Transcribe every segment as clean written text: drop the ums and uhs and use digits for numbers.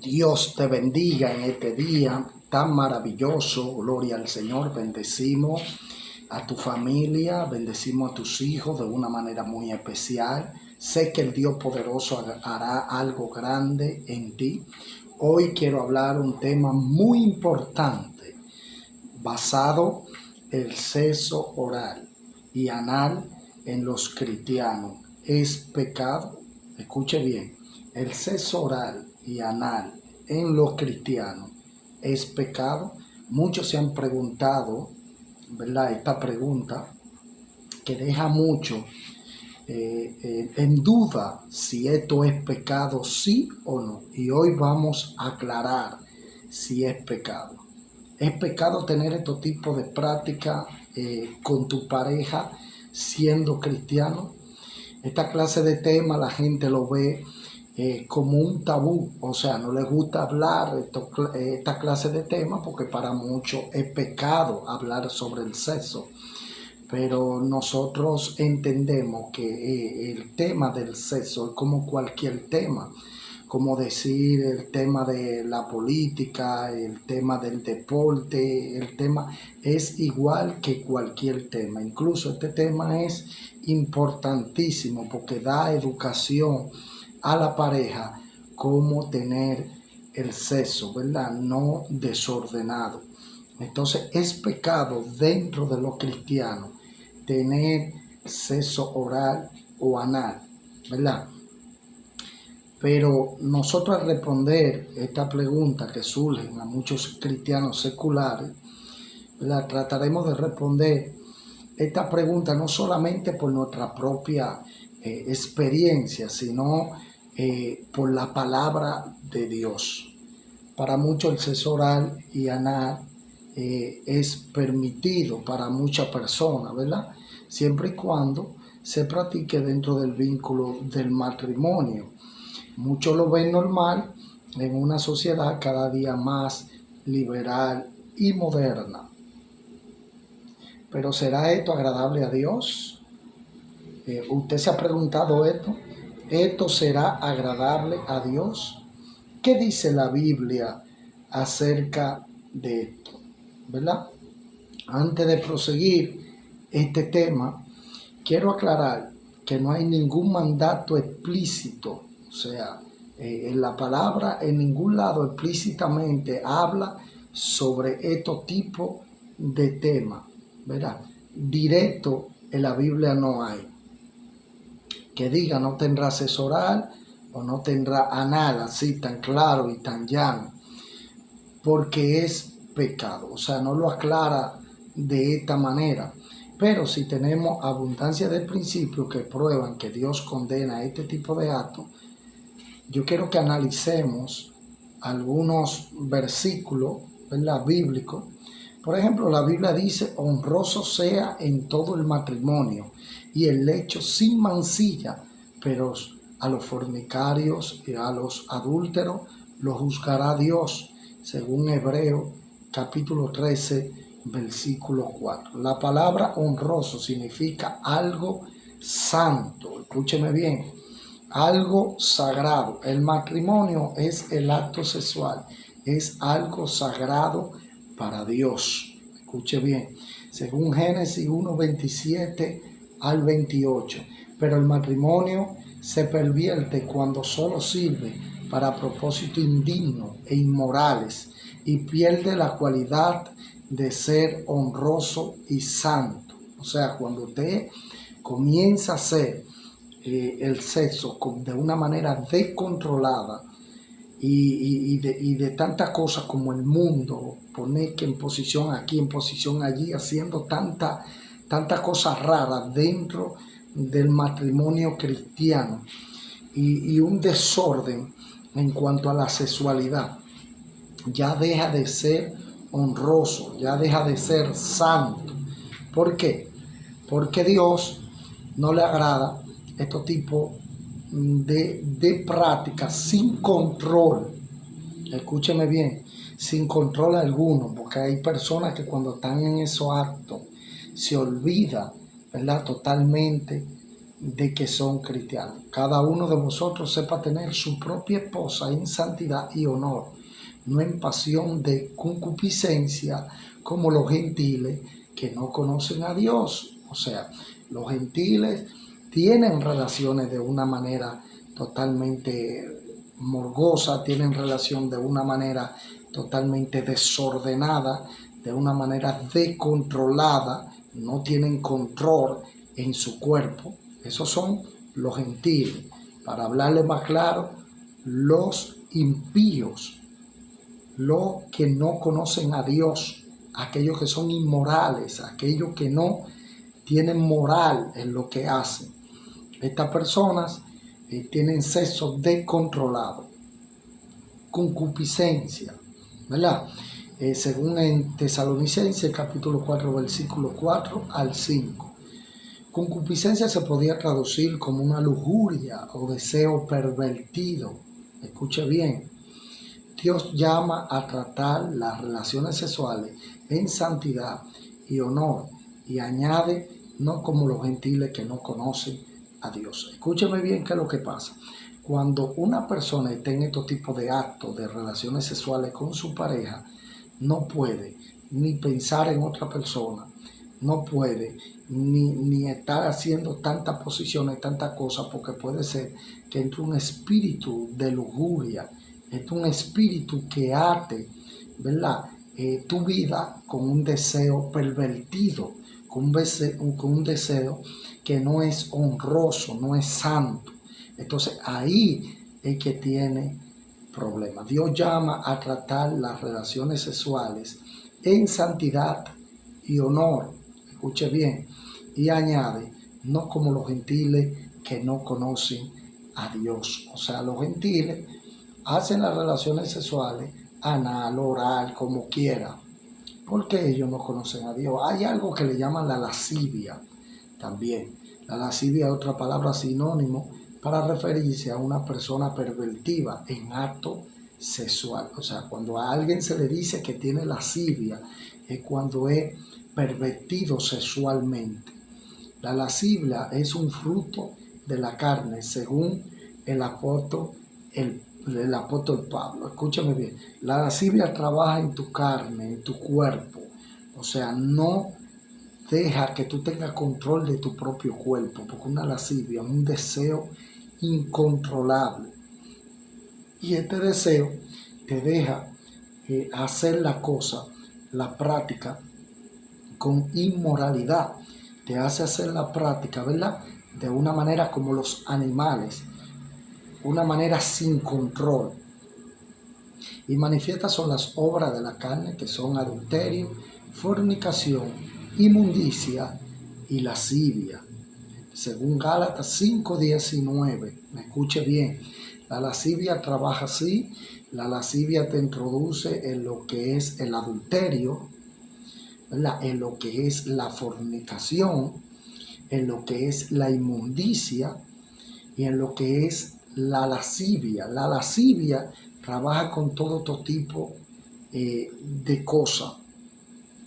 Dios te bendiga en este día tan maravilloso. Gloria al Señor. Bendecimos a tu familia, bendecimos a tus hijos de una manera muy especial. Sé que el Dios poderoso hará algo grande en ti. Hoy quiero hablar un tema muy importante basado en el sexo oral y anal en los cristianos. ¿Es pecado? Escuche bien. El sexo oral y anal en los cristianos es pecado. Muchos se han preguntado, ¿verdad? Esta pregunta que deja mucho en duda si esto es pecado, sí o no. Y hoy vamos a aclarar si es pecado. ¿Es pecado tener este tipo de práctica con tu pareja siendo cristiano? Esta clase de tema la gente lo ve como un tabú, o sea, no les gusta hablar esta clase de temas porque para muchos es pecado hablar sobre el sexo. Pero nosotros entendemos que el tema del sexo es como cualquier tema, como decir el tema de la política, el tema del deporte, el tema es igual que cualquier tema. Incluso este tema es importantísimo porque da educación a la pareja cómo tener el sexo, ¿verdad? No desordenado. Entonces es pecado dentro de los cristianos tener sexo oral o anal, ¿verdad? Pero nosotros al responder esta pregunta que surgen a muchos cristianos seculares, ¿verdad? Trataremos de responder esta pregunta no solamente por nuestra propia experiencia, sino por la palabra de Dios. Para muchos el sexo oral y anal es permitido para muchas personas, ¿verdad? Siempre y cuando se practique dentro del vínculo del matrimonio. Muchos lo ven normal en una sociedad cada día más liberal y moderna. Pero ¿será esto agradable a Dios? ¿Usted se ha preguntado esto? ¿Esto será agradable a Dios? ¿Qué dice la Biblia acerca de esto? ¿Verdad? Antes de proseguir este tema, quiero aclarar que no hay ningún mandato explícito, o sea, en la palabra en ningún lado explícitamente habla sobre estos tipos de temas, ¿verdad? Directo en la Biblia no hay. Que diga no tendrá sexo oral o no tendrá anal, así tan claro y tan llano, porque es pecado, o sea, no lo aclara de esta manera. Pero si tenemos abundancia de principios que prueban que Dios condena este tipo de actos, yo quiero que analicemos algunos versículos, ¿verdad?, bíblicos. Por ejemplo, la Biblia dice, honroso sea en todo el matrimonio y el lecho sin mancilla, pero a los fornicarios y a los adúlteros los juzgará Dios, según Hebreo capítulo 13, versículo 4. La palabra honroso significa algo santo, escúcheme bien, algo sagrado. El matrimonio es el acto sexual, es algo sagrado para Dios. Escuche bien, según Génesis 1, 27 al 28. Pero el matrimonio se pervierte cuando solo sirve para propósitos indignos e inmorales y pierde la cualidad de ser honroso y santo. O sea, cuando usted comienza a hacer el sexo de una manera descontrolada y de tantas cosas como el mundo, poner que en posición aquí, en posición allí, haciendo tantas cosas raras dentro del matrimonio cristiano y un desorden en cuanto a la sexualidad, ya deja de ser honroso, ya deja de ser santo. ¿Por qué? Porque Dios no le agrada estos tipos de prácticas sin control. Escúcheme bien, sin control alguno, porque hay personas que cuando están en esos actos se olvidan, ¿verdad?, totalmente de que son cristianos. Cada uno de vosotros sepa tener su propia esposa en santidad y honor, no en pasión de concupiscencia como los gentiles que no conocen a Dios. O sea, los gentiles tienen relaciones de una manera totalmente morbosa, tienen relación de una manera totalmente desordenada, de una manera descontrolada, no tienen control en su cuerpo. Esos son los gentiles. Para hablarle más claro, los impíos, los que no conocen a Dios, aquellos que son inmorales, aquellos que no tienen moral en lo que hacen. Estas personas tienen sexo descontrolado, concupiscencia, ¿verdad? Según en Tesalonicenses capítulo 4, versículo 4 al 5. Concupiscencia se podía traducir como una lujuria o deseo pervertido. Escuche bien, Dios llama a tratar las relaciones sexuales en santidad y honor y añade no como los gentiles que no conocen a Dios. Escúcheme bien qué es lo que pasa. Cuando una persona está en estos tipos de actos de relaciones sexuales con su pareja, no puede ni pensar en otra persona, no puede ni estar haciendo tantas posiciones, tantas cosas, porque puede ser que entre un espíritu de lujuria, entre un espíritu que ate, ¿verdad? Tu vida con un deseo pervertido, con un deseo que no es honroso, no es santo. Entonces ahí es que tiene problemas. Dios llama a tratar las relaciones sexuales en santidad y honor. Escuche bien. Y añade, no como los gentiles que no conocen a Dios. O sea, los gentiles hacen las relaciones sexuales anal, oral, como quiera, porque ellos no conocen a Dios. Hay algo que le llaman la lascivia también. La lascivia es otra palabra sinónimo para referirse a una persona pervertida en acto sexual. O sea, cuando a alguien se le dice que tiene lascivia, es cuando es pervertido sexualmente. La lascivia es un fruto de la carne, según el apóstol Pablo. Escúchame bien, la lascivia trabaja en tu carne, en tu cuerpo. O sea, no deja que tú tengas control de tu propio cuerpo, porque una lascivia es un deseo incontrolable. Y este deseo te deja hacer la cosa, la práctica, con inmoralidad. Te hace hacer la práctica, ¿verdad? De una manera como los animales, una manera sin control. Y manifiestas son las obras de la carne, que son adulterio, fornicación, inmundicia y lascivia. Según Gálatas 5:19, me escuche bien, la lascivia trabaja así. La lascivia te introduce en lo que es el adulterio, ¿verdad? En lo que es la fornicación, en lo que es la inmundicia y en lo que es la lascivia. La lascivia trabaja con todo tipo de cosas,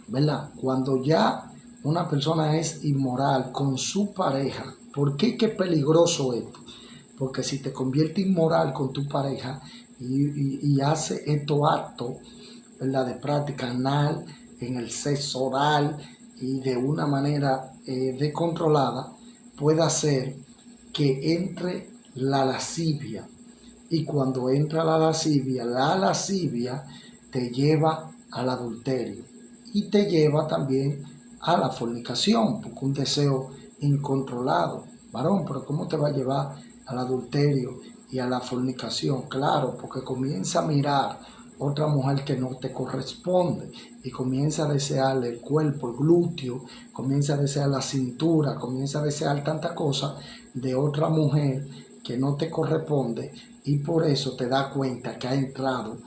¿verdad? Cuando ya una persona es inmoral con su pareja, ¿por qué es peligroso esto? Porque si te convierte inmoral con tu pareja y hace estos actos, ¿verdad? De práctica anal, en el sexo oral y de una manera descontrolada, puede hacer que entre la lascivia. Y cuando entra la lascivia te lleva al adulterio y te lleva también a la fornicación, porque un deseo incontrolado. Varón, pero ¿cómo te va a llevar al adulterio y a la fornicación? Claro, porque comienza a mirar otra mujer que no te corresponde y comienza a desear el cuerpo, el glúteo, comienza a desear la cintura, comienza a desear tantas cosas de otra mujer que no te corresponde, y por eso te das cuenta que ha entrado,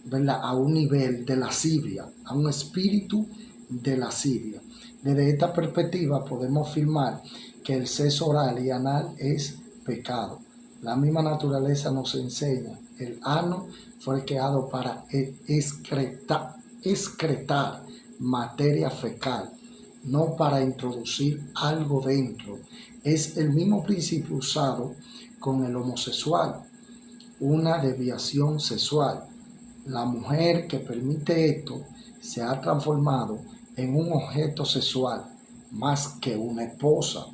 ¿verdad?, a un nivel de lascivia, a un espíritu de lascivia. Desde esta perspectiva podemos afirmar que el sexo oral y anal es pecado. La misma naturaleza nos enseña, el ano fue creado para excretar materia fecal, no para introducir algo dentro. Es el mismo principio usado con el homosexual, una desviación sexual. La mujer que permite esto se ha transformado en un objeto sexual más que una esposa.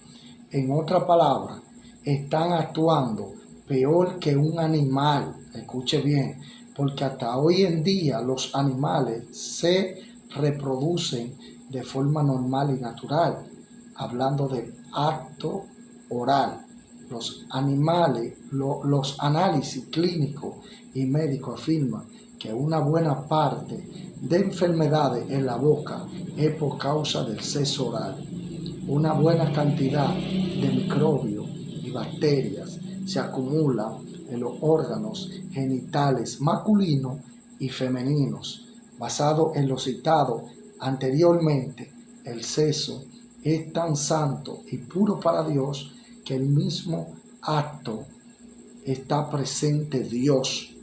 En otra palabra, están actuando peor que un animal. Escuche bien, porque hasta hoy en día los animales se reproducen de forma normal y natural, hablando de acto oral. Los animales, los análisis clínicos y médicos afirman que una buena parte de enfermedades en la boca es por causa del sexo oral. Una buena cantidad de microbios y bacterias se acumulan en los órganos genitales masculinos y femeninos. Basado en lo citado anteriormente, el sexo es tan santo y puro para Dios que el mismo acto está presente Dios,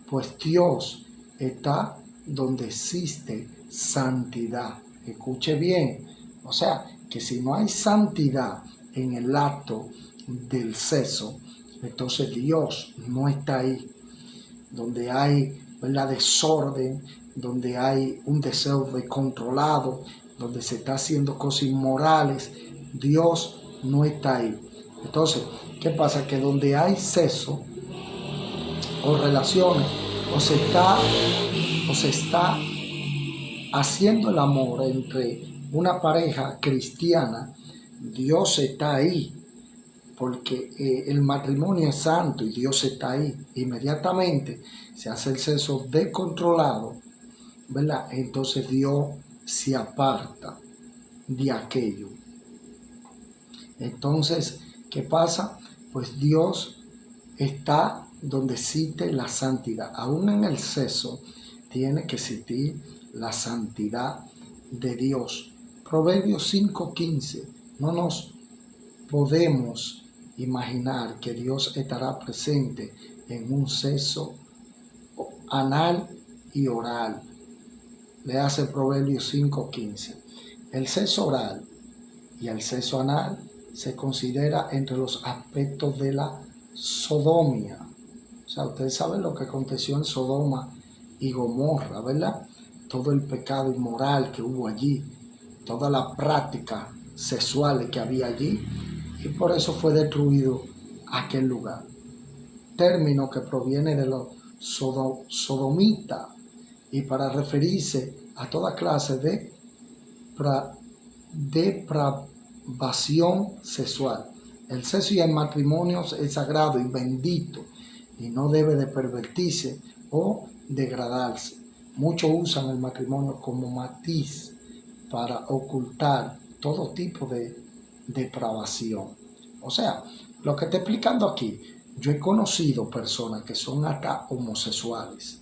pues Dios está donde existe santidad. Escuche bien, o sea, que si no hay santidad en el acto del sexo, entonces Dios no está ahí. Donde hay, ¿verdad?, desorden, donde hay un deseo descontrolado, donde se está haciendo cosas inmorales, Dios no está ahí. Entonces, ¿qué pasa? Que donde hay sexo o relaciones, o se está haciendo el amor entre una pareja cristiana, Dios está ahí, porque el matrimonio es santo y Dios está ahí. Inmediatamente se hace el sexo descontrolado, ¿verdad? Entonces Dios se aparta de aquello. Entonces, ¿qué pasa? Pues Dios está donde existe la santidad. Aún en el sexo tiene que existir la santidad de Dios. Proverbios 5:15. No nos podemos imaginar que Dios estará presente en un sexo anal y oral. Le hace Proverbios 5:15. El sexo oral y el sexo anal se considera entre los aspectos de la sodomía. O sea, ustedes saben lo que aconteció en Sodoma y Gomorra, ¿verdad? Todo el pecado inmoral que hubo allí, toda la práctica sexual que había allí, y por eso fue destruido aquel lugar. Término que proviene de los sodomitas y para referirse a toda clase de depravación sexual. El sexo y el matrimonio es sagrado y bendito y no debe de pervertirse o degradarse. Muchos usan el matrimonio como matiz para ocultar todo tipo de depravación. O sea, lo que estoy explicando aquí, yo he conocido personas que son hasta homosexuales,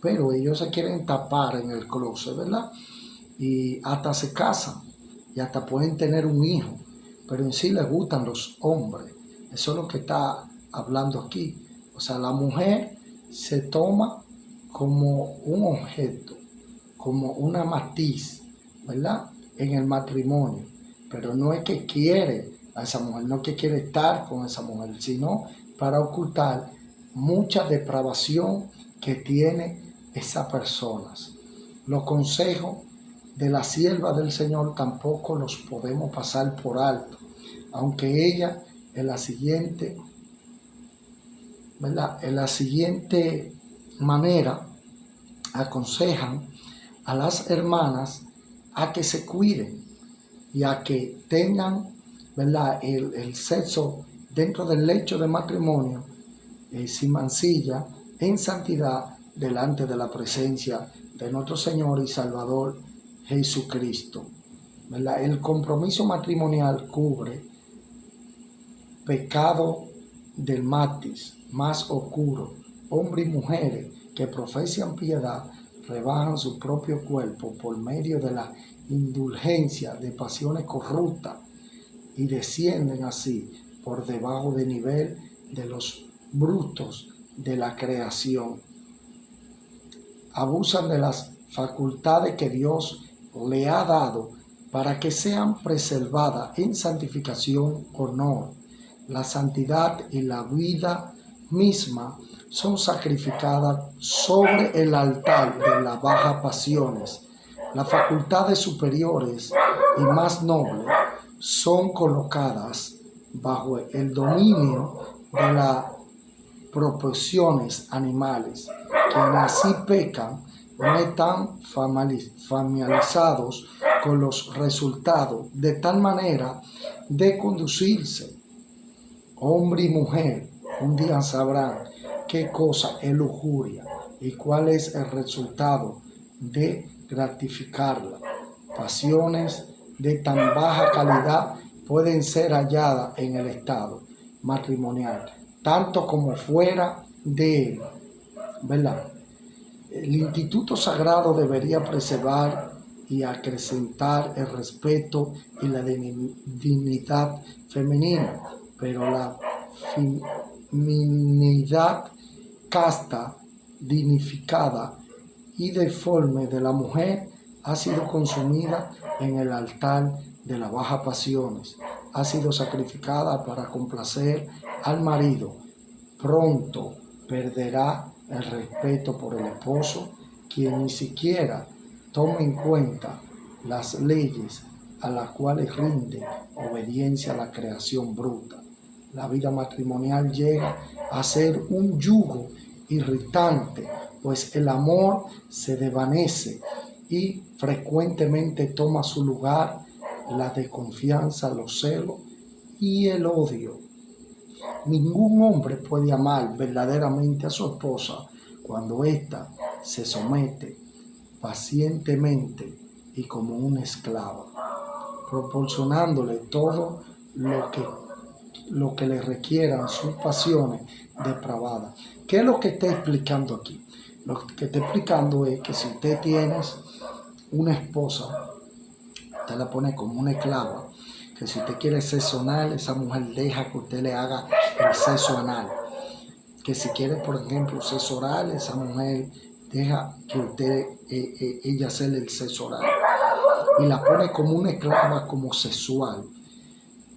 pero ellos se quieren tapar en el closet, ¿verdad? Y hasta se casan y hasta pueden tener un hijo, pero en sí les gustan los hombres. Eso es lo que está hablando aquí. O sea, la mujer se toma como un objeto, como una matiz, ¿verdad?, en el matrimonio, pero no es que quiere a esa mujer, no es que quiere estar con esa mujer, sino para ocultar mucha depravación que tiene esas personas. Los consejos de la sierva del Señor tampoco los podemos pasar por alto, aunque ella en la siguiente, ¿verdad?, en la siguiente manera aconsejan a las hermanas a que se cuiden y a que tengan, ¿verdad?, el sexo dentro del lecho de matrimonio sin mancilla, en santidad, delante de la presencia de nuestro Señor y Salvador Jesucristo, ¿verdad? El compromiso matrimonial cubre pecado del matiz más oscuro. Hombres y mujeres que profesan piedad rebajan su propio cuerpo por medio de la indulgencia de pasiones corruptas y descienden así por debajo del nivel de los brutos de la creación. Abusan de las facultades que Dios le ha dado para que sean preservadas en santificación, honor. La santidad y la vida misma son sacrificadas sobre el altar de las bajas pasiones. Las facultades superiores y más nobles son colocadas bajo el dominio de las proporciones animales. Quienes así pecan no están familiarizados con los resultados, de tal manera de conducirse. Hombre y mujer un día sabrán qué cosa es lujuria y cuál es el resultado de gratificarla. Pasiones de tan baja calidad pueden ser halladas en el estado matrimonial, tanto como fuera de él, ¿verdad? El Instituto Sagrado debería preservar y acrecentar el respeto y la dignidad femenina, pero la feminidad casta, dignificada y deforme de la mujer ha sido consumida en el altar de las bajas pasiones, ha sido sacrificada para complacer al marido. Pronto perderá el respeto por el esposo, quien ni siquiera toma en cuenta las leyes a las cuales rinde obediencia a la creación bruta. La vida matrimonial llega a ser un yugo irritante, pues el amor se desvanece y frecuentemente toma su lugar la desconfianza, los celos y el odio. Ningún hombre puede amar verdaderamente a su esposa cuando ésta se somete pacientemente y como una esclava, proporcionándole todo lo que le requieran sus pasiones depravadas. ¿Qué es lo que está explicando aquí? Lo que está explicando es que si usted tiene una esposa, usted la pone como una esclava, que si usted quiere sexo anal, esa mujer deja que usted le haga el sexo anal. Que si quiere, por ejemplo, sexo oral, esa mujer deja que usted, ella hacerle el sexo oral. Y la pone como una esclava, como sexual.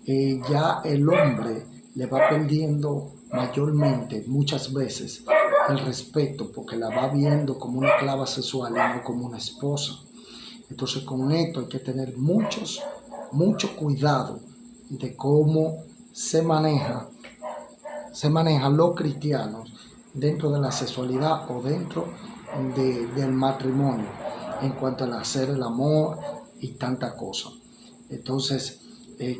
Ya el hombre le va perdiendo mayormente, muchas veces, el respeto, porque la va viendo como una esclava sexual y no como una esposa. Entonces con esto hay que tener mucho cuidado de cómo se manejan los cristianos dentro de la sexualidad o dentro del matrimonio en cuanto al hacer el amor y tanta cosa. Entonces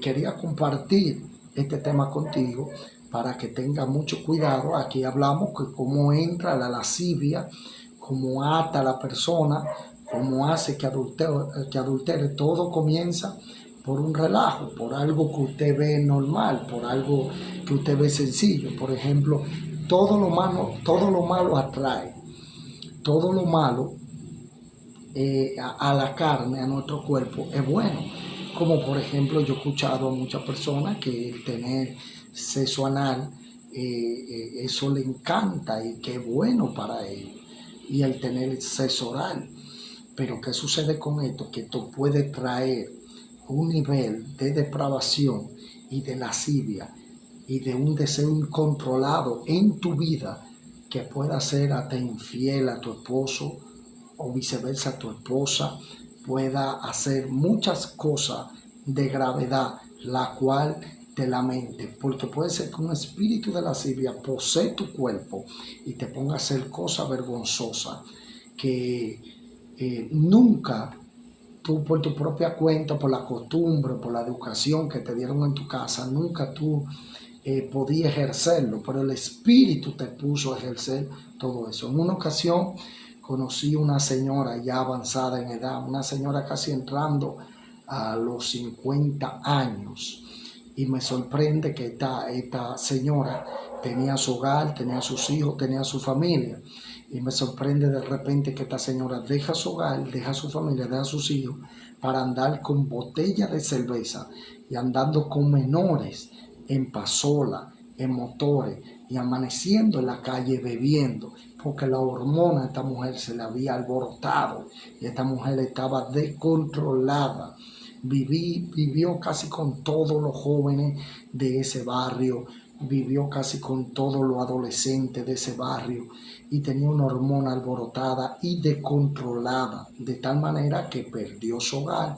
quería compartir este tema contigo para que tenga mucho cuidado. Aquí hablamos que cómo entra la lascivia, cómo ata a la persona, cómo hace que adultere. Todo comienza por un relajo, por algo que usted ve normal, por algo que usted ve sencillo. Por ejemplo, todo lo malo atrae, todo lo malo a la carne, a nuestro cuerpo, es bueno. Como por ejemplo, yo he escuchado a muchas personas que el tener sexo anal, eso le encanta y que es bueno para ellos. Y el tener sexo oral. Pero ¿qué sucede con esto? Que esto puede traer un nivel de depravación y de lascivia y de un deseo incontrolado en tu vida que pueda ser hasta infiel a tu esposo o viceversa, tu esposa pueda hacer muchas cosas de gravedad, la cual te lamente, porque puede ser que un espíritu de lascivia posee tu cuerpo y te ponga a hacer cosas vergonzosas que nunca tú por tu propia cuenta, por la costumbre, por la educación que te dieron en tu casa, nunca tú podías ejercerlo, pero el espíritu te puso a ejercer todo eso. En una ocasión conocí una señora ya avanzada en edad, una señora casi entrando a los 50 años, y me sorprende que esta señora tenía su hogar, tenía sus hijos, tenía su familia. Y me sorprende de repente que esta señora deja su hogar, deja su familia, deja sus hijos para andar con botellas de cerveza y andando con menores en pasola, en motores y amaneciendo en la calle bebiendo, porque la hormona de esta mujer se le había alborotado y esta mujer estaba descontrolada. Vivió casi con todos los jóvenes de ese barrio, vivió casi con todos los adolescentes de ese barrio y tenía una hormona alborotada y descontrolada, de tal manera que perdió su hogar,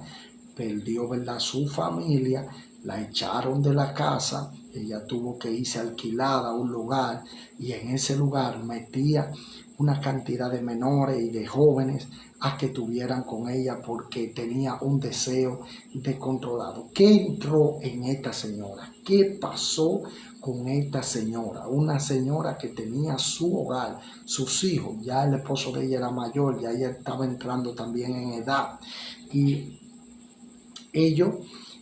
perdió, ¿verdad?, su familia, la echaron de la casa, ella tuvo que irse alquilada a un lugar y en ese lugar metía una cantidad de menores y de jóvenes a que tuvieran con ella porque tenía un deseo descontrolado. ¿Qué entró en esta señora? ¿Qué pasó con esta señora? Una señora que tenía su hogar, sus hijos, ya el esposo de ella era mayor, ya ella estaba entrando también en edad y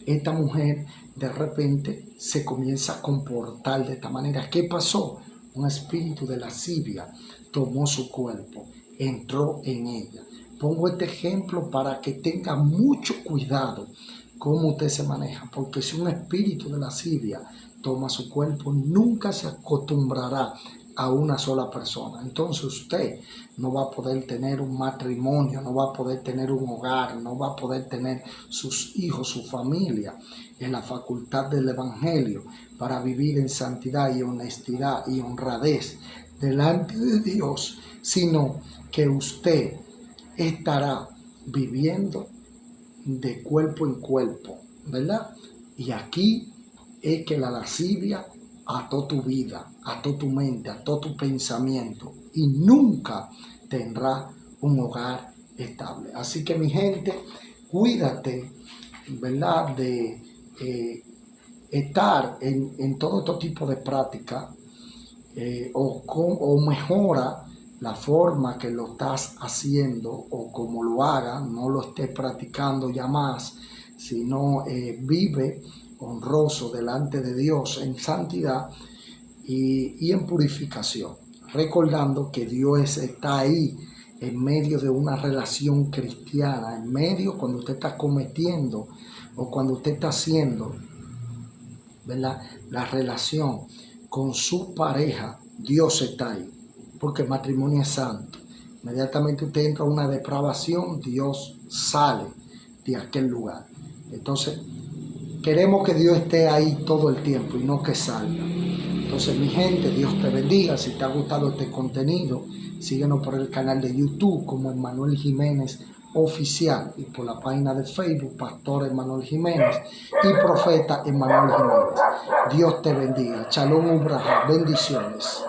esta mujer de repente se comienza a comportar de esta manera. ¿Qué pasó? Un espíritu de lascivia tomó su cuerpo, entró en ella. Pongo este ejemplo para que tenga mucho cuidado cómo usted se maneja, porque si un espíritu de lascivia toma su cuerpo, nunca se acostumbrará a una sola persona. Entonces usted no va a poder tener un matrimonio, no va a poder tener un hogar, no va a poder tener sus hijos, su familia en la facultad del Evangelio para vivir en santidad y honestidad y honradez delante de Dios, sino que usted estará viviendo de cuerpo en cuerpo, ¿verdad? Y aquí es que la lascivia ató tu vida, ató tu mente, ató tu pensamiento y nunca tendrá un hogar estable. Así que mi gente, cuídate, ¿verdad?, de estar en todo este tipo de práctica o mejora la forma que lo estás haciendo o como lo hagas, no lo estés practicando ya más, sino vive honroso delante de Dios en santidad y en purificación, recordando que Dios está ahí en medio de una relación cristiana, en medio cuando usted está cometiendo o cuando usted está haciendo, ¿verdad?, la relación con su pareja. Dios está ahí, porque el matrimonio es santo. Inmediatamente usted entra a una depravación, Dios sale de aquel lugar. Entonces, queremos que Dios esté ahí todo el tiempo y no que salga. Entonces, mi gente, Dios te bendiga. Si te ha gustado este contenido, síguenos por el canal de YouTube como Emmanuel Jiménez Oficial y por la página de Facebook Pastor Emmanuel Jiménez y Profeta Emmanuel Jiménez. Dios te bendiga. Shalom Ubraja. Bendiciones.